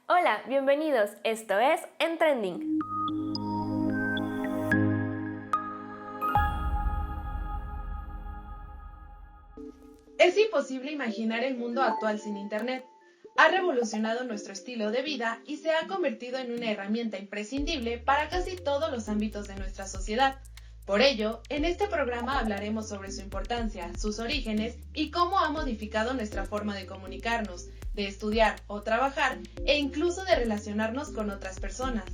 Hola, bienvenidos. Esto es En Trending. Es imposible imaginar el mundo actual sin Internet. Ha revolucionado nuestro estilo de vida y se ha convertido en una herramienta imprescindible para casi todos los ámbitos de nuestra sociedad. Por ello, en este programa hablaremos sobre su importancia, sus orígenes y cómo ha modificado nuestra forma de comunicarnos, de estudiar o trabajar e incluso de relacionarnos con otras personas.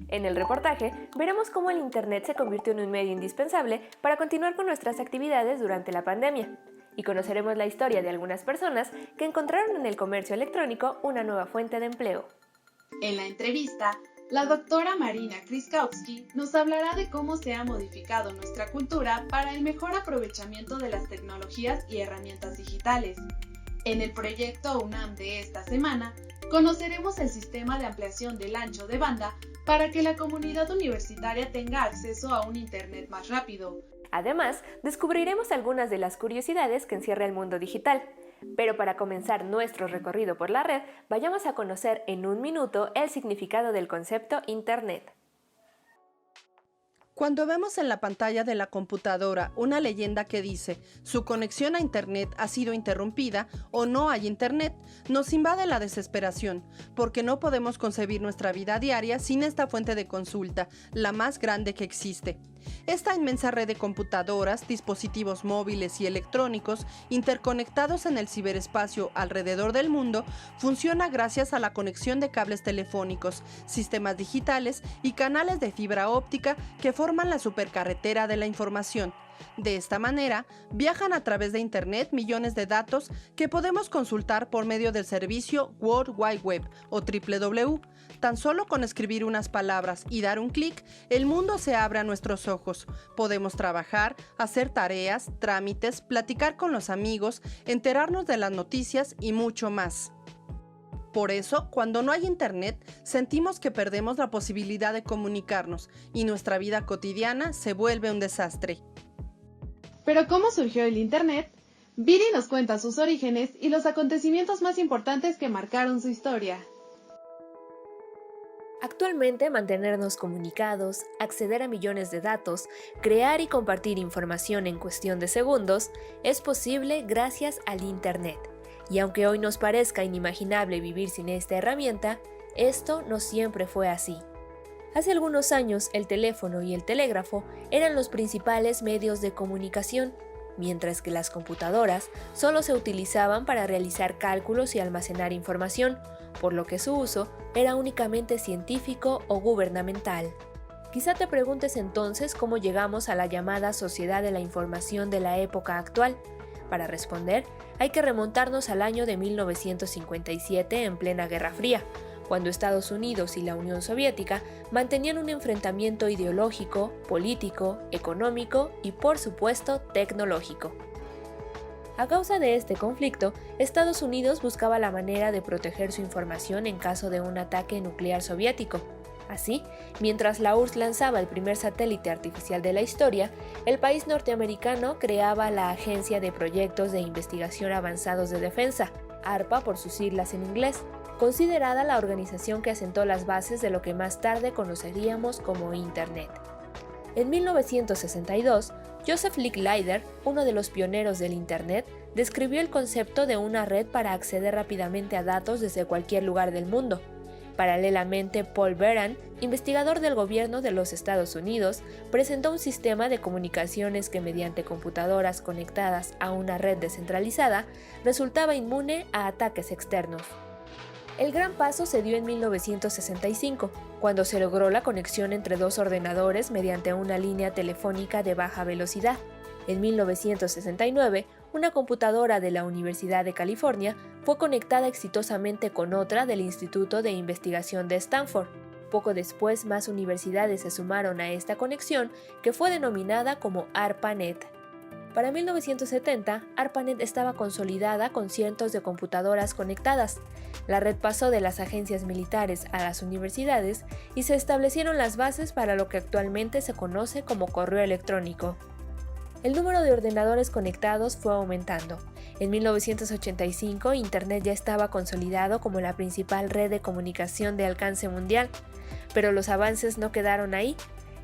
En el reportaje veremos cómo el Internet se convirtió en un medio indispensable para continuar con nuestras actividades durante la pandemia. Y conoceremos la historia de algunas personas que encontraron en el comercio electrónico una nueva fuente de empleo. En la entrevista, la doctora Marina Kryskowski nos hablará de cómo se ha modificado nuestra cultura para el mejor aprovechamiento de las tecnologías y herramientas digitales. En el proyecto UNAM de esta semana, conoceremos el sistema de ampliación del ancho de banda para que la comunidad universitaria tenga acceso a un Internet más rápido. Además, descubriremos algunas de las curiosidades que encierra el mundo digital. Pero para comenzar nuestro recorrido por la red, vayamos a conocer en un minuto el significado del concepto Internet. Cuando vemos en la pantalla de la computadora una leyenda que dice su conexión a Internet ha sido interrumpida o no hay Internet, nos invade la desesperación, porque no podemos concebir nuestra vida diaria sin esta fuente de consulta, la más grande que existe. Esta inmensa red de computadoras, dispositivos móviles y electrónicos interconectados en el ciberespacio alrededor del mundo funciona gracias a la conexión de cables telefónicos, sistemas digitales y canales de fibra óptica que forman la supercarretera de la información. De esta manera, viajan a través de Internet millones de datos que podemos consultar por medio del servicio World Wide Web o www. Tan solo con escribir unas palabras y dar un clic, el mundo se abre a nuestros ojos. Podemos trabajar, hacer tareas, trámites, platicar con los amigos, enterarnos de las noticias y mucho más. Por eso, cuando no hay Internet, sentimos que perdemos la posibilidad de comunicarnos y nuestra vida cotidiana se vuelve un desastre. ¿Pero cómo surgió el Internet? Viri nos cuenta sus orígenes y los acontecimientos más importantes que marcaron su historia. Actualmente, mantenernos comunicados, acceder a millones de datos, crear y compartir información en cuestión de segundos, es posible gracias al Internet. Y aunque hoy nos parezca inimaginable vivir sin esta herramienta, esto no siempre fue así. Hace algunos años, el teléfono y el telégrafo eran los principales medios de comunicación, mientras que las computadoras solo se utilizaban para realizar cálculos y almacenar información, por lo que su uso era únicamente científico o gubernamental. Quizá te preguntes entonces cómo llegamos a la llamada sociedad de la información de la época actual. Para responder, hay que remontarnos al año de 1957 en plena Guerra Fría, cuando Estados Unidos y la Unión Soviética mantenían un enfrentamiento ideológico, político, económico y, por supuesto, tecnológico. A causa de este conflicto, Estados Unidos buscaba la manera de proteger su información en caso de un ataque nuclear soviético. Así, mientras la URSS lanzaba el primer satélite artificial de la historia, el país norteamericano creaba la Agencia de Proyectos de Investigación Avanzados de Defensa, ARPA por sus siglas en inglés, considerada la organización que asentó las bases de lo que más tarde conoceríamos como Internet. En 1962, Joseph Licklider, uno de los pioneros del Internet, describió el concepto de una red para acceder rápidamente a datos desde cualquier lugar del mundo. Paralelamente, Paul Beran, investigador del gobierno de los Estados Unidos, presentó un sistema de comunicaciones que mediante computadoras conectadas a una red descentralizada resultaba inmune a ataques externos. El gran paso se dio en 1965, cuando se logró la conexión entre dos ordenadores mediante una línea telefónica de baja velocidad. En 1969, una computadora de la Universidad de California fue conectada exitosamente con otra del Instituto de Investigación de Stanford. Poco después, más universidades se sumaron a esta conexión, que fue denominada como ARPANET. Para 1970, ARPANET estaba consolidada con cientos de computadoras conectadas. La red pasó de las agencias militares a las universidades y se establecieron las bases para lo que actualmente se conoce como correo electrónico. el número de ordenadores conectados fue aumentando. En 1985, Internet ya estaba consolidado como la principal red de comunicación de alcance mundial, pero los avances no quedaron ahí.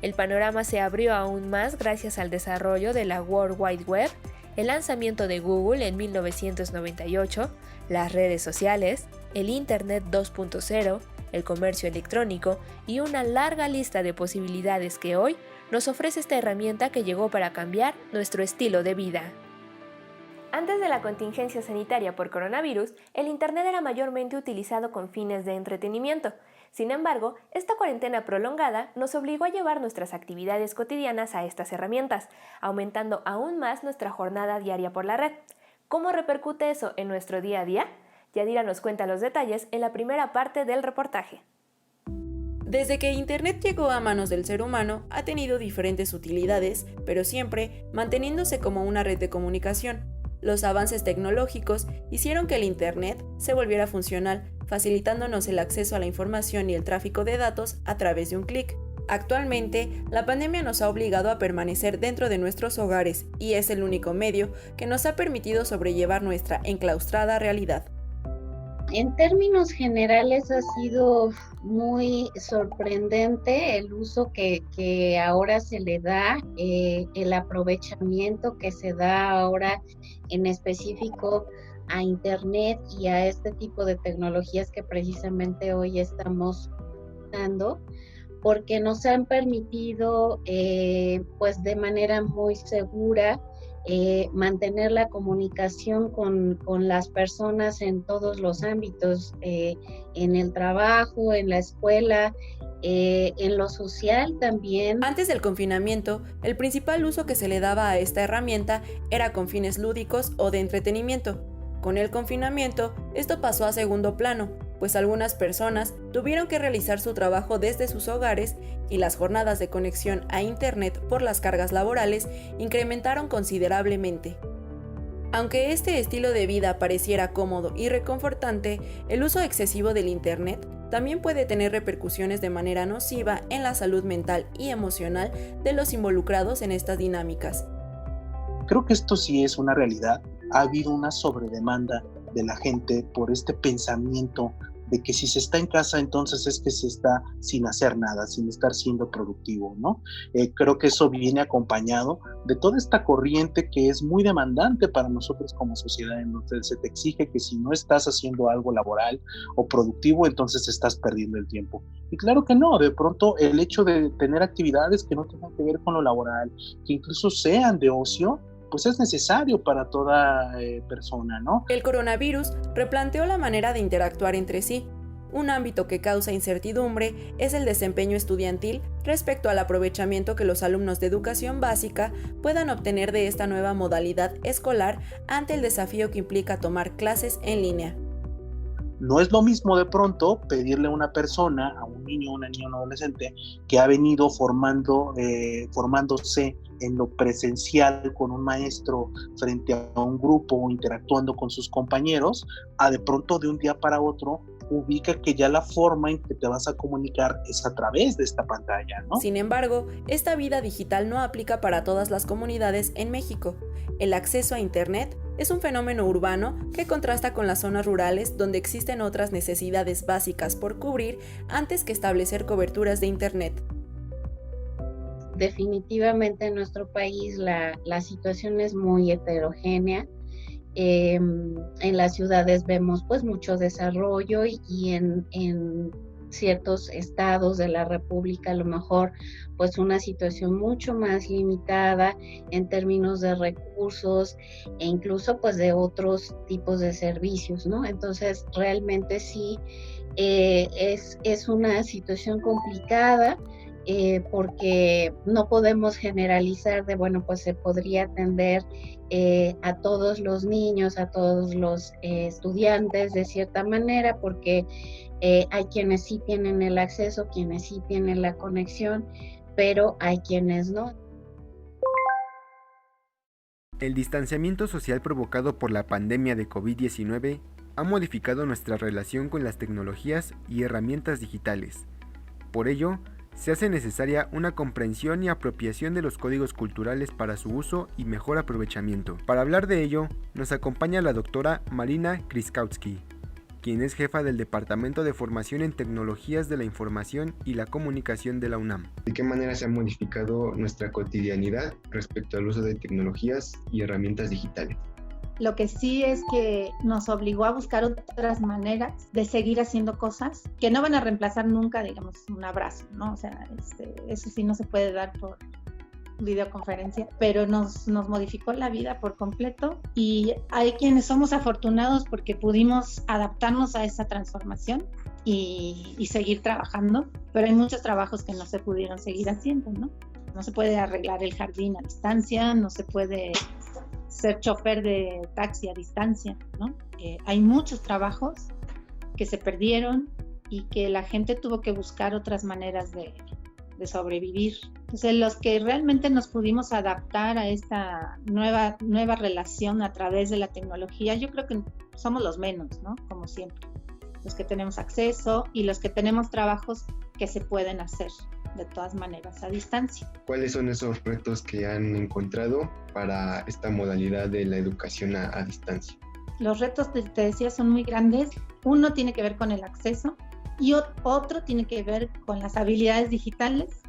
El panorama se abrió aún más gracias al desarrollo de la World Wide Web, el lanzamiento de Google en 1998, las redes sociales, el Internet 2.0, el comercio electrónico y una larga lista de posibilidades que hoy nos ofrece esta herramienta que llegó para cambiar nuestro estilo de vida. Antes de la contingencia sanitaria por coronavirus, el Internet era mayormente utilizado con fines de entretenimiento. Sin embargo, esta cuarentena prolongada nos obligó a llevar nuestras actividades cotidianas a estas herramientas, aumentando aún más nuestra jornada diaria por la red. ¿Cómo repercute eso en nuestro día a día? Yadira nos cuenta los detalles en la primera parte del reportaje. Desde que Internet llegó a manos del ser humano, ha tenido diferentes utilidades, pero siempre manteniéndose como una red de comunicación. Los avances tecnológicos hicieron que el Internet se volviera funcional, facilitándonos el acceso a la información y el tráfico de datos a través de un clic. Actualmente, la pandemia nos ha obligado a permanecer dentro de nuestros hogares y es el único medio que nos ha permitido sobrellevar nuestra enclaustrada realidad. En términos generales ha sido muy sorprendente el uso que ahora se le da, el aprovechamiento que se da ahora en específico a Internet y a este tipo de tecnologías que precisamente hoy estamos dando, porque nos han permitido pues de manera muy segura mantener la comunicación con las personas en todos los ámbitos, en el trabajo, en la escuela, en lo social también. Antes del confinamiento, el principal uso que se le daba a esta herramienta era con fines lúdicos o de entretenimiento. Con el confinamiento, esto pasó a segundo plano, pues algunas personas tuvieron que realizar su trabajo desde sus hogares y las jornadas de conexión a Internet por las cargas laborales incrementaron considerablemente. Aunque este estilo de vida pareciera cómodo y reconfortante, el uso excesivo del Internet también puede tener repercusiones de manera nociva en la salud mental y emocional de los involucrados en estas dinámicas. Creo que esto sí es una realidad. Ha habido una sobredemanda de la gente por este pensamiento de que si se está en casa entonces es que se está sin hacer nada, sin estar siendo productivo, ¿no? Creo que eso viene acompañado de toda esta corriente que es muy demandante para nosotros como sociedad, en donde se te exige que si no estás haciendo algo laboral o productivo, entonces estás perdiendo el tiempo. Y claro que no, de pronto el hecho de tener actividades que no tengan que ver con lo laboral, que incluso sean de ocio, pues es necesario para toda persona, ¿no? El coronavirus replanteó la manera de interactuar entre sí. Un ámbito que causa incertidumbre es el desempeño estudiantil respecto al aprovechamiento que los alumnos de educación básica puedan obtener de esta nueva modalidad escolar ante el desafío que implica tomar clases en línea. No es lo mismo de pronto pedirle a una persona, a un niño, una niña, un adolescente que ha venido formándose en lo presencial con un maestro frente a un grupo interactuando con sus compañeros, a de pronto de un día para otro ubica que ya la forma en que te vas a comunicar es a través de esta pantalla, ¿no? Sin embargo, esta vida digital no aplica para todas las comunidades en México. El acceso a Internet es un fenómeno urbano que contrasta con las zonas rurales donde existen otras necesidades básicas por cubrir antes que establecer coberturas de Internet. Definitivamente en nuestro país la situación es muy heterogénea. En las ciudades vemos pues mucho desarrollo y en ciertos estados de la República a lo mejor pues una situación mucho más limitada en términos de recursos e incluso pues de otros tipos de servicios, ¿no? Entonces realmente sí es una situación complicada. Porque no podemos generalizar de, bueno, pues se podría atender a todos los niños, a todos los estudiantes de cierta manera, porque hay quienes sí tienen el acceso, quienes sí tienen la conexión, pero hay quienes no. El distanciamiento social provocado por la pandemia de COVID-19 ha modificado nuestra relación con las tecnologías y herramientas digitales. Por ello, se hace necesaria una comprensión y apropiación de los códigos culturales para su uso y mejor aprovechamiento. Para hablar de ello, nos acompaña la doctora Marina Kriskowski, quien es jefa del Departamento de Formación en Tecnologías de la Información y la Comunicación de la UNAM. ¿De qué manera se ha modificado nuestra cotidianidad respecto al uso de tecnologías y herramientas digitales? Lo que sí es que nos obligó a buscar otras maneras de seguir haciendo cosas que no van a reemplazar nunca, digamos, un abrazo, ¿no? O sea, eso sí no se puede dar por videoconferencia, pero nos modificó la vida por completo y hay quienes somos afortunados porque pudimos adaptarnos a esa transformación y seguir trabajando, pero hay muchos trabajos que no se pudieron seguir haciendo, ¿no? No se puede arreglar el jardín a distancia, no se puede ser chofer de taxi a distancia, ¿no? Hay muchos trabajos que se perdieron y que la gente tuvo que buscar otras maneras de sobrevivir. Entonces, los que realmente nos pudimos adaptar a esta nueva relación a través de la tecnología, yo creo que somos los menos, ¿no? Como siempre. Los que tenemos acceso y los que tenemos trabajos que se pueden hacer de todas maneras a distancia. ¿Cuáles son esos retos que han encontrado para esta modalidad de la educación a distancia? Los retos, te decía, son muy grandes. Uno tiene que ver con el acceso y otro tiene que ver con las habilidades digitales,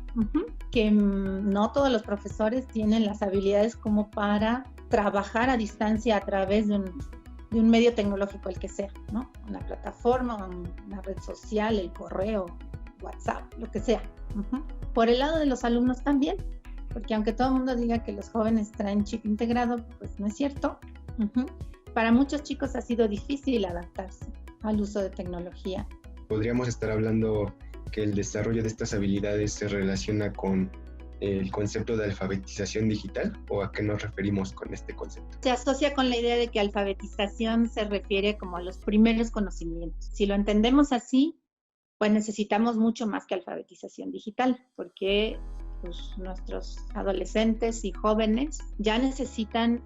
que no todos los profesores tienen las habilidades como para trabajar a distancia a través de un medio tecnológico, el que sea, ¿no? Una plataforma, una red social, el correo, WhatsApp, lo que sea. Por el lado de los alumnos también, porque aunque todo el mundo diga que los jóvenes traen chip integrado, pues no es cierto. Para muchos chicos ha sido difícil adaptarse al uso de tecnología. ¿Podríamos estar hablando que el desarrollo de estas habilidades se relaciona con el concepto de alfabetización digital, o a qué nos referimos con este concepto? Se asocia con la idea de que alfabetización se refiere como a los primeros conocimientos. Si lo entendemos así, pues necesitamos mucho más que alfabetización digital, porque pues, nuestros adolescentes y jóvenes ya necesitan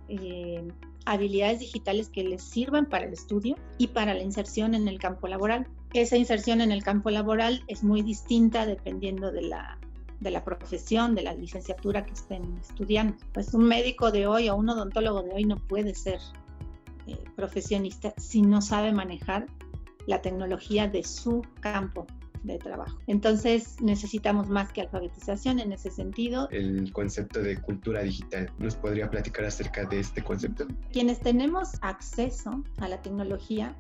habilidades digitales que les sirvan para el estudio y para la inserción en el campo laboral. Esa inserción en el campo laboral es muy distinta dependiendo de la profesión, de la licenciatura que estén estudiando. Pues un médico de hoy o un odontólogo de hoy no puede ser profesionista si no sabe manejar la tecnología de su campo de trabajo. Entonces necesitamos más que alfabetización en ese sentido. El concepto de cultura digital, ¿nos podría platicar acerca de este concepto? Quienes tenemos acceso a la tecnología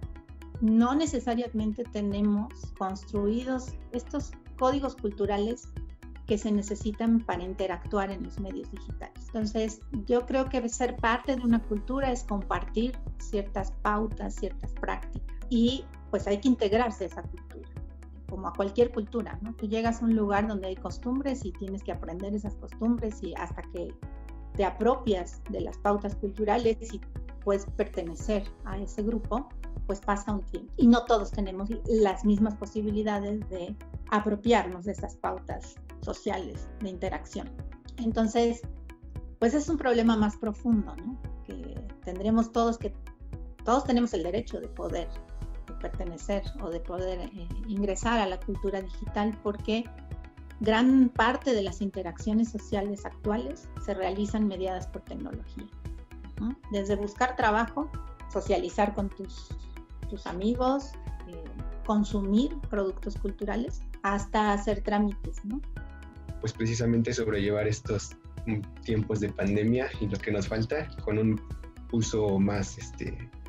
no necesariamente tenemos construidos estos códigos culturales que se necesitan para interactuar en los medios digitales. Entonces, yo creo que ser parte de una cultura es compartir ciertas pautas, ciertas prácticas y pues hay que integrarse a esa cultura, como a cualquier cultura, ¿no? Tú llegas a un lugar donde hay costumbres y tienes que aprender esas costumbres y hasta que te apropias de las pautas culturales y puedes pertenecer a ese grupo, pues pasa un tiempo. Y no todos tenemos las mismas posibilidades de apropiarnos de esas pautas sociales de interacción. Entonces, pues es un problema más profundo, ¿no? Que tendremos todos tenemos el derecho de poder pertenecer o de poder ingresar a la cultura digital, porque gran parte de las interacciones sociales actuales se realizan mediadas por tecnología, ¿no? Desde buscar trabajo, socializar con tus amigos, consumir productos culturales, hasta hacer trámites, ¿no? Pues precisamente sobrellevar estos tiempos de pandemia y lo que nos falta con un uso más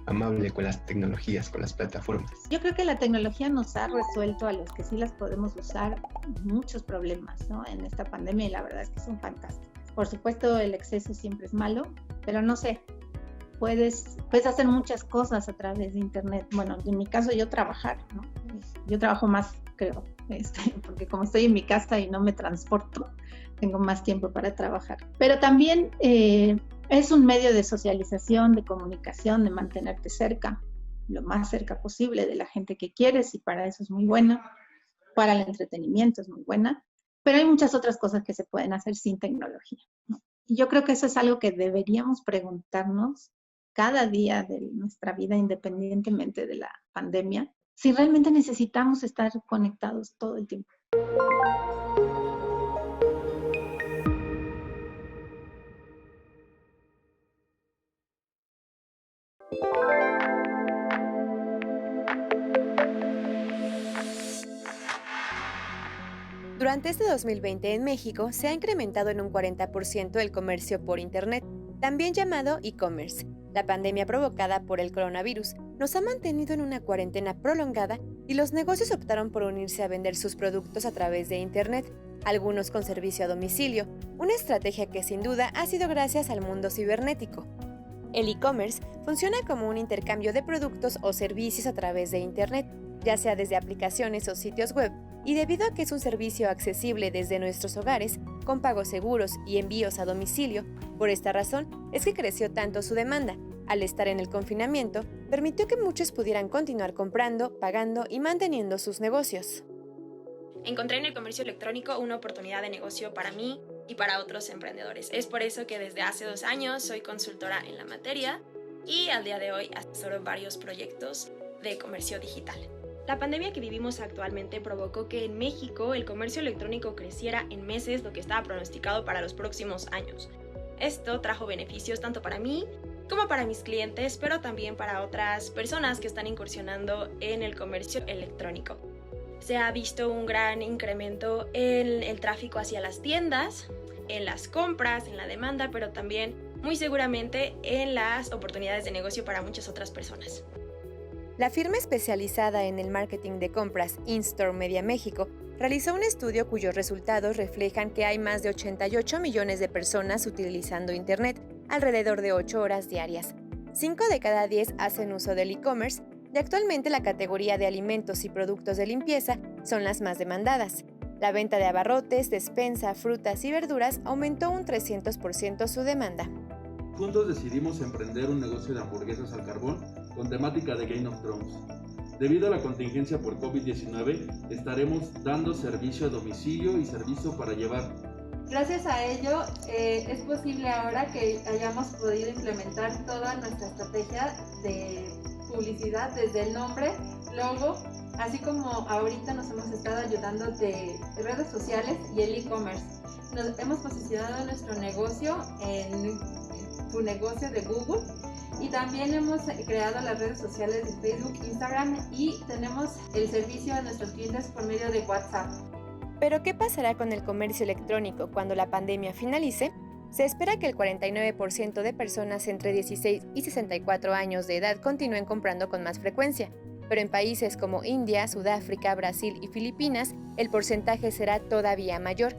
amable con las tecnologías, con las plataformas. Yo creo que la tecnología nos ha resuelto a los que sí las podemos usar muchos problemas, ¿no? En esta pandemia, y la verdad es que son fantásticas. Por supuesto, el exceso siempre es malo, pero no sé, puedes hacer muchas cosas a través de internet. Bueno, en mi caso yo trabajar, ¿no? Yo trabajo más, creo, porque como estoy en mi casa y no me transporto, tengo más tiempo para trabajar. Pero también es un medio de socialización, de comunicación, de mantenerte cerca, lo más cerca posible de la gente que quieres, y para eso es muy buena. Para el entretenimiento es muy buena, pero hay muchas otras cosas que se pueden hacer sin tecnología, ¿no? Y yo creo que eso es algo que deberíamos preguntarnos cada día de nuestra vida, independientemente de la pandemia, si realmente necesitamos estar conectados todo el tiempo. Durante este 2020 en México se ha incrementado en un 40% el comercio por Internet, también llamado e-commerce. La pandemia provocada por el coronavirus nos ha mantenido en una cuarentena prolongada y los negocios optaron por unirse a vender sus productos a través de Internet, algunos con servicio a domicilio, una estrategia que sin duda ha sido gracias al mundo cibernético. El e-commerce funciona como un intercambio de productos o servicios a través de Internet, ya sea desde aplicaciones o sitios web, y debido a que es un servicio accesible desde nuestros hogares, con pagos seguros y envíos a domicilio, por esta razón es que creció tanto su demanda. Al estar en el confinamiento, permitió que muchos pudieran continuar comprando, pagando y manteniendo sus negocios. Encontré en el comercio electrónico una oportunidad de negocio para mí y para otros emprendedores. Es por eso que desde hace 2 años soy consultora en la materia y al día de hoy asesoro varios proyectos de comercio digital. La pandemia que vivimos actualmente provocó que en México el comercio electrónico creciera en meses lo que estaba pronosticado para los próximos años. Esto trajo beneficios tanto para mí como para mis clientes, pero también para otras personas que están incursionando en el comercio electrónico. Se ha visto un gran incremento en el tráfico hacia las tiendas, en las compras, en la demanda, pero también muy seguramente en las oportunidades de negocio para muchas otras personas. La firma especializada en el marketing de compras InStore Media México realizó un estudio cuyos resultados reflejan que hay más de 88 millones de personas utilizando Internet, alrededor de 8 horas diarias. 5 de cada 10 hacen uso del e-commerce y actualmente la categoría de alimentos y productos de limpieza son las más demandadas. La venta de abarrotes, despensa, frutas y verduras aumentó un 300% su demanda. Juntos decidimos emprender un negocio de hamburguesas al carbón con temática de Game of Thrones. Debido a la contingencia por COVID-19, estaremos dando servicio a domicilio y servicio para llevar. Gracias a ello, es posible ahora que hayamos podido implementar toda nuestra estrategia de publicidad, desde el nombre, logo, así como ahorita nos hemos estado ayudando de redes sociales y el e-commerce. Nos hemos posicionado nuestro negocio en tu negocio de Google y también hemos creado las redes sociales de Facebook, Instagram y tenemos el servicio a nuestros clientes por medio de WhatsApp. ¿Pero qué pasará con el comercio electrónico cuando la pandemia finalice? Se espera que el 49% de personas entre 16 y 64 años de edad continúen comprando con más frecuencia, pero en países como India, Sudáfrica, Brasil y Filipinas, el porcentaje será todavía mayor.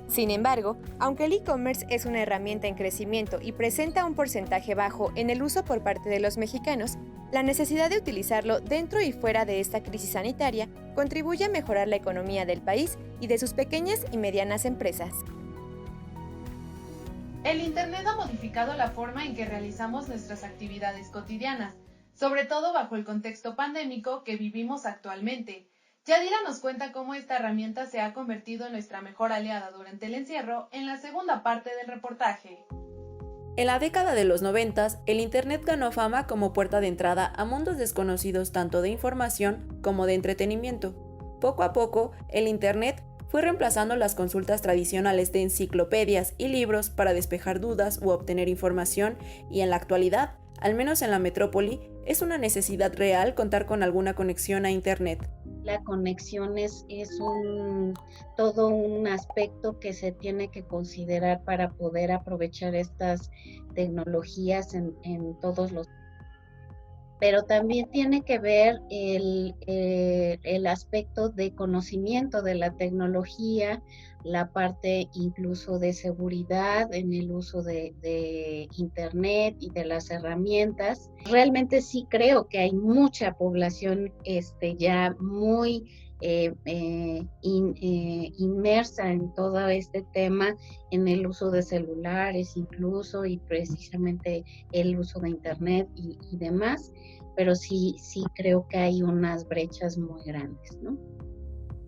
Sin embargo, aunque el e-commerce es una herramienta en crecimiento y presenta un porcentaje bajo en el uso por parte de los mexicanos, la necesidad de utilizarlo dentro y fuera de esta crisis sanitaria contribuye a mejorar la economía del país y de sus pequeñas y medianas empresas. El Internet ha modificado la forma en que realizamos nuestras actividades cotidianas, sobre todo bajo el contexto pandémico que vivimos actualmente. Yadira nos cuenta cómo esta herramienta se ha convertido en nuestra mejor aliada durante el encierro en la segunda parte del reportaje. En la década de los 90, el Internet ganó fama como puerta de entrada a mundos desconocidos tanto de información como de entretenimiento. Poco a poco, el Internet fue reemplazando las consultas tradicionales de enciclopedias y libros para despejar dudas u obtener información y en la actualidad, al menos en la metrópoli, es una necesidad real contar con alguna conexión a Internet. La conexión es todo un aspecto que se tiene que considerar para poder aprovechar estas tecnologías en todos los. Pero también tiene que ver el aspecto de conocimiento de la tecnología, la parte incluso de seguridad en el uso de Internet y de las herramientas. Realmente sí creo que hay mucha población ya muy inmersa en todo este tema, en el uso de celulares incluso y precisamente el uso de Internet y demás, pero sí creo que hay unas brechas muy grandes, ¿no?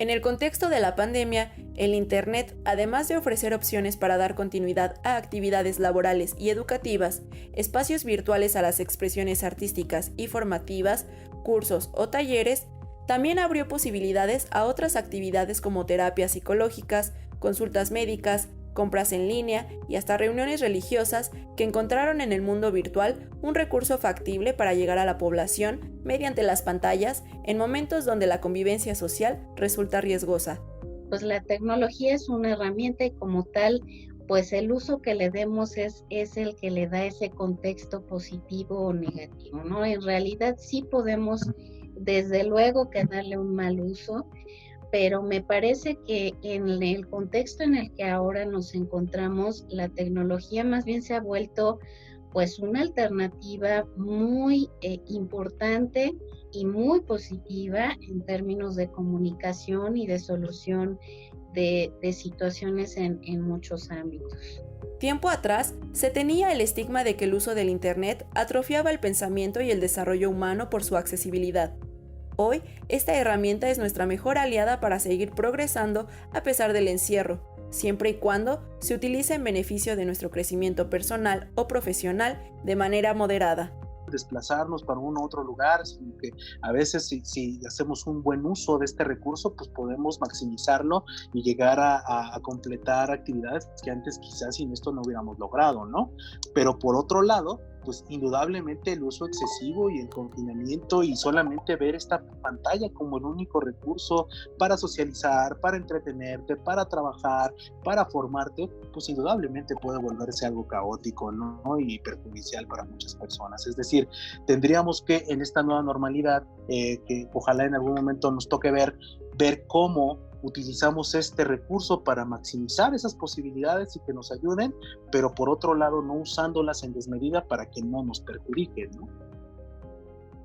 En el contexto de la pandemia, el Internet, además de ofrecer opciones para dar continuidad a actividades laborales y educativas, espacios virtuales a las expresiones artísticas y formativas, cursos o talleres, también abrió posibilidades a otras actividades como terapias psicológicas, consultas médicas, compras en línea y hasta reuniones religiosas que encontraron en el mundo virtual un recurso factible para llegar a la población mediante las pantallas en momentos donde la convivencia social resulta riesgosa. pues la tecnología es una herramienta y como tal, pues el uso que le demos es el que le da ese contexto positivo o negativo, ¿no? En realidad sí podemos, desde luego, que darle un mal uso, pero me parece que en el contexto en el que ahora nos encontramos, la tecnología más bien se ha vuelto pues una alternativa muy importante y muy positiva en términos de comunicación y de solución de situaciones en muchos ámbitos. Tiempo atrás, se tenía el estigma de que el uso del Internet atrofiaba el pensamiento y el desarrollo humano por su accesibilidad. Hoy, esta herramienta es nuestra mejor aliada para seguir progresando a pesar del encierro, siempre y cuando se utilice en beneficio de nuestro crecimiento personal o profesional de manera moderada. Desplazarnos para un otro lugar, sino que a veces si hacemos un buen uso de este recurso, pues podemos maximizarlo y llegar a completar actividades que antes quizás sin esto no hubiéramos logrado, ¿no? Pero por otro lado, pues indudablemente el uso excesivo y el confinamiento y solamente ver esta pantalla como el único recurso para socializar, para entretenerte, para trabajar, para formarte, pues indudablemente puede volverse algo caótico, ¿no? Y perjudicial para muchas personas. Es decir, tendríamos que en esta nueva normalidad, que ojalá en algún momento nos toque ver cómo utilizamos este recurso para maximizar esas posibilidades y que nos ayuden, pero por otro lado no usándolas en desmedida para que no nos perjudiquen, ¿no?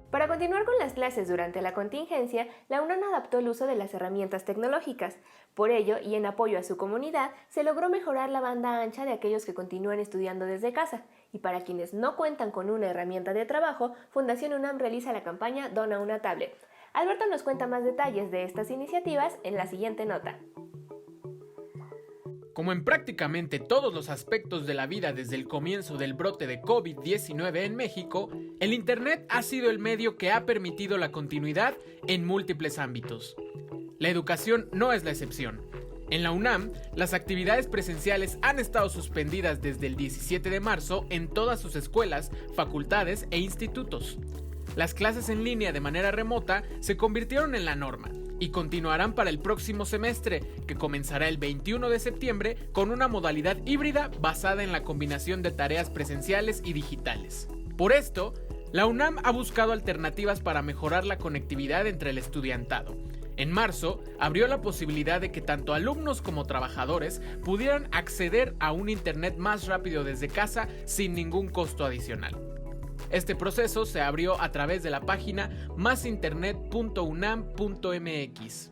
Para continuar con las clases durante la contingencia, la UNAM adaptó el uso de las herramientas tecnológicas. Por ello, y en apoyo a su comunidad, se logró mejorar la banda ancha de aquellos que continúan estudiando desde casa. Y para quienes no cuentan con una herramienta de trabajo, Fundación UNAM realiza la campaña Dona una tablet. Alberto nos cuenta más detalles de estas iniciativas en la siguiente nota. Como en prácticamente todos los aspectos de la vida desde el comienzo del brote de COVID-19 en México, el Internet ha sido el medio que ha permitido la continuidad en múltiples ámbitos. La educación no es la excepción. En la UNAM, las actividades presenciales han estado suspendidas desde el 17 de marzo en todas sus escuelas, facultades e institutos. Las clases en línea de manera remota se convirtieron en la norma y continuarán para el próximo semestre, que comenzará el 21 de septiembre con una modalidad híbrida basada en la combinación de tareas presenciales y digitales. Por esto, la UNAM ha buscado alternativas para mejorar la conectividad entre el estudiantado. En marzo, abrió la posibilidad de que tanto alumnos como trabajadores pudieran acceder a un Internet más rápido desde casa sin ningún costo adicional. Este proceso se abrió a través de la página masinternet.unam.mx.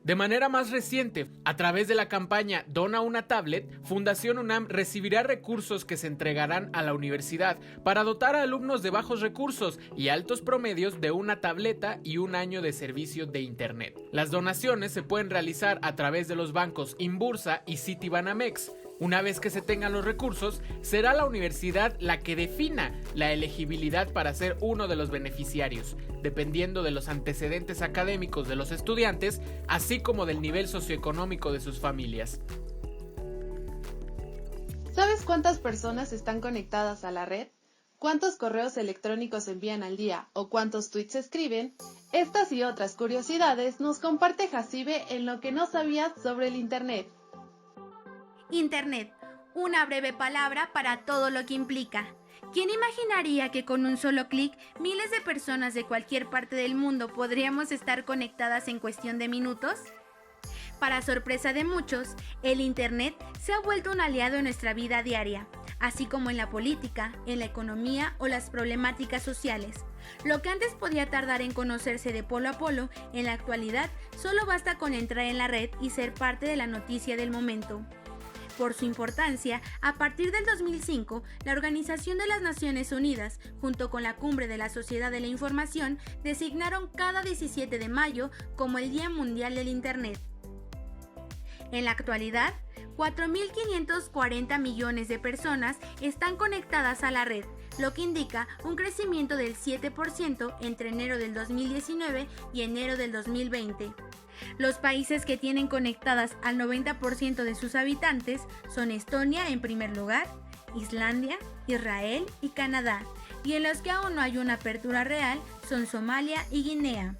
De manera más reciente, a través de la campaña Dona una tablet, Fundación UNAM recibirá recursos que se entregarán a la universidad para dotar a alumnos de bajos recursos y altos promedios de una tableta y un año de servicio de Internet. Las donaciones se pueden realizar a través de los bancos Inbursa y Citibanamex. Una vez que se tengan los recursos, será la universidad la que defina la elegibilidad para ser uno de los beneficiarios, dependiendo de los antecedentes académicos de los estudiantes, así como del nivel socioeconómico de sus familias. ¿Sabes cuántas personas están conectadas a la red? ¿Cuántos correos electrónicos envían al día o cuántos tweets escriben? Estas y otras curiosidades nos comparte Jacibe en Lo que no sabías sobre el Internet. Internet, una breve palabra para todo lo que implica. ¿Quién imaginaría que con un solo clic miles de personas de cualquier parte del mundo podríamos estar conectadas en cuestión de minutos? Para sorpresa de muchos, el Internet se ha vuelto un aliado en nuestra vida diaria, así como en la política, en la economía o las problemáticas sociales. Lo que antes podía tardar en conocerse de polo a polo, en la actualidad solo basta con entrar en la red y ser parte de la noticia del momento. Por su importancia, a partir del 2005, la Organización de las Naciones Unidas, junto con la Cumbre de la Sociedad de la Información, designaron cada 17 de mayo como el Día Mundial del Internet. En la actualidad, 4.540 millones de personas están conectadas a la red, lo que indica un crecimiento del 7% entre enero del 2019 y enero del 2020. Los países que tienen conectadas al 90% de sus habitantes son Estonia en primer lugar, Islandia, Israel y Canadá, y en los que aún no hay una apertura real son Somalia y Guinea.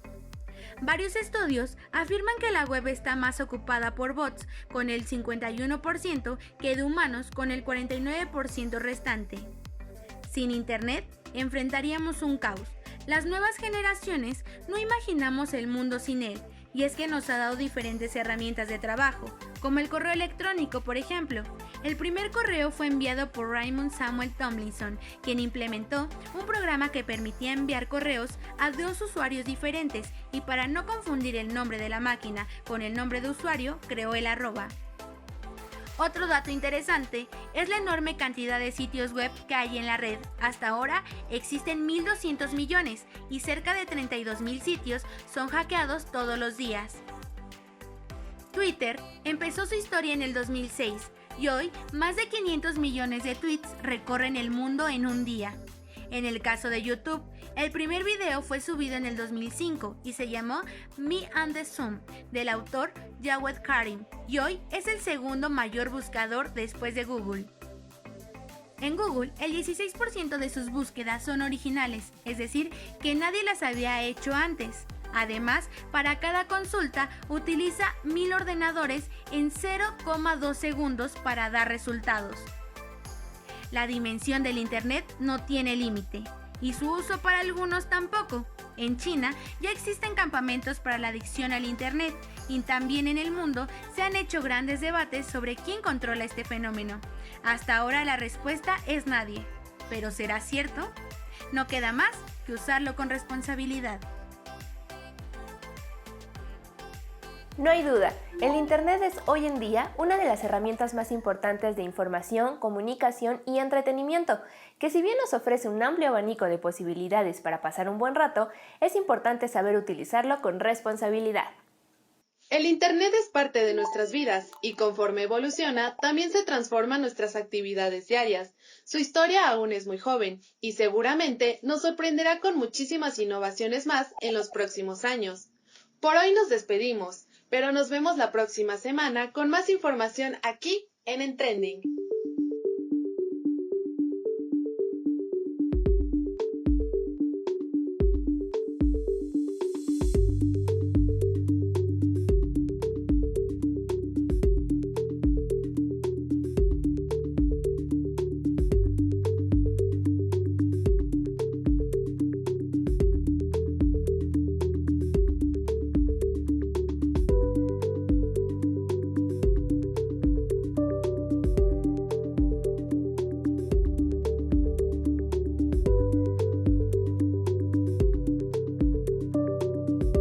Varios estudios afirman que la web está más ocupada por bots, con el 51%, que de humanos, con el 49% restante. Sin Internet, enfrentaríamos un caos. Las nuevas generaciones no imaginamos el mundo sin él, y es que nos ha dado diferentes herramientas de trabajo, como el correo electrónico, por ejemplo. El primer correo fue enviado por Raymond Samuel Tomlinson, quien implementó un programa que permitía enviar correos a 2 usuarios diferentes, y para no confundir el nombre de la máquina con el nombre de usuario, creó el arroba. Otro dato interesante es la enorme cantidad de sitios web que hay en la red. Hasta ahora existen 1.200 millones y cerca de 32.000 sitios son hackeados todos los días. Twitter empezó su historia en el 2006 y hoy más de 500 millones de tweets recorren el mundo en un día. En el caso de YouTube, el primer video fue subido en el 2005 y se llamó Me and the Zoom, del autor Jawed Karim, y hoy es el segundo mayor buscador después de Google. En Google, el 16% de sus búsquedas son originales, es decir, que nadie las había hecho antes. Además, para cada consulta utiliza 1000 ordenadores en 0,2 segundos para dar resultados. La dimensión del Internet no tiene límite, y su uso para algunos tampoco. En China ya existen campamentos para la adicción al Internet, y también en el mundo se han hecho grandes debates sobre quién controla este fenómeno. Hasta ahora la respuesta es nadie. ¿Pero será cierto? No queda más que usarlo con responsabilidad. No hay duda, el Internet es hoy en día una de las herramientas más importantes de información, comunicación y entretenimiento, que si bien nos ofrece un amplio abanico de posibilidades para pasar un buen rato, es importante saber utilizarlo con responsabilidad. El Internet es parte de nuestras vidas y conforme evoluciona, también se transforman nuestras actividades diarias. Su historia aún es muy joven y seguramente nos sorprenderá con muchísimas innovaciones más en los próximos años. Por hoy nos despedimos, pero nos vemos la próxima semana con más información aquí en Trending.